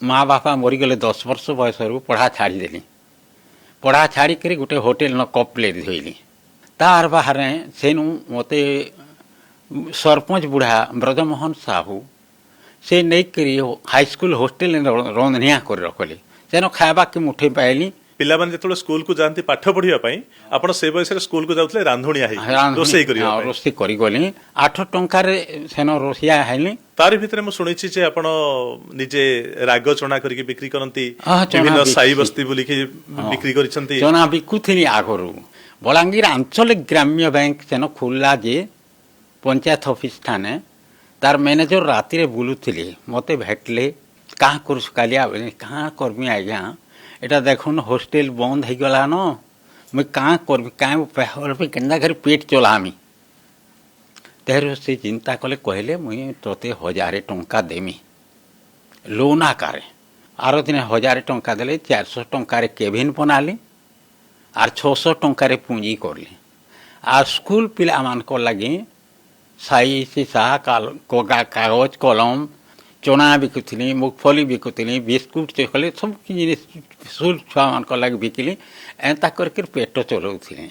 माँ बापा मरीगले 10 वर्ष बयस पढ़ा छाड़देली पढ़ा छाड़िक गोटे होटेल न कप प्लेट धोइली तार बाहर सेनु मते सरपंच बुढ़ा ब्रजमोहन साहू से नहीं हाईस्कूल होस्टेल रंधनिया कर रखले सेन खावा के मुठे पाइली पिलाମାନେ ଯେତେବେଳେ ସ୍କୁଲକୁ ଯାଆନ୍ତି ପାଠ ପଢିବା ପାଇଁ ଆପଣ ସେ ବୟସରେ ସ୍କୁଲକୁ ଯାଉଥିଲେ ରାନ୍ଧୁଣିଆ ହେଇକି ରୋଷେଇ କରିବା ପାଇଁ ରୋଷେଇ କରି ଗଲି 8 ଟଙ୍କାରେ ସେନ ରୋଷିଆ ହେଲି ତାରି ଭିତରେ ମୁଁ ଶୁଣିଛି ଯେ ଆପଣ ନିଜେ ରାଗ ଚଣା କରିକି ବିକ୍ରି କରନ୍ତି ବିଭିନ୍ନ ସାଇ ବସ୍ତି ବୁଲିକି ବିକ୍ରି କରିଛନ୍ତି ଚଣା ବିକୁଥିଲି ଆଗରୁ ବଲାଙ୍ଗୀର ଆଞ୍ଚଳିକ ଗ୍ରାମ୍ୟ ବ୍ୟାଙ୍କ ସେନ ଖୋଲା ଯେ ପଞ୍ଚାୟତ ଅଫିସ ଥାନେ ତାର ମ୍ୟାନେଜର ରାତିରେ ବୁଲୁଥିଲେ ମତେ ଭେଟଲେ କାଁ କରୁଛୁ କାଲିଆ କାଁ କରମି ଆଜ୍ଞା एटा देखुन हॉस्टेल बंद हो गला न मुई काँ करबी काँ केन्दा घर पेट चलामी तेर से चिंता कले कहले मुई तोते 1000 टंका देमी लोन आकार आर दिन 1000 टंका देले 400 टंकार केबिन बनाली आर 600 टंकार पूंजी करली आर स्कूल पिला मान को लगी साई सीसा कागज कलम चना बिकुली मुगफली बिकुली बिस्कुट चकलेट सब जिन स्कूल छुआ मान लगे बिकिली एंता करके पेट चलाऊली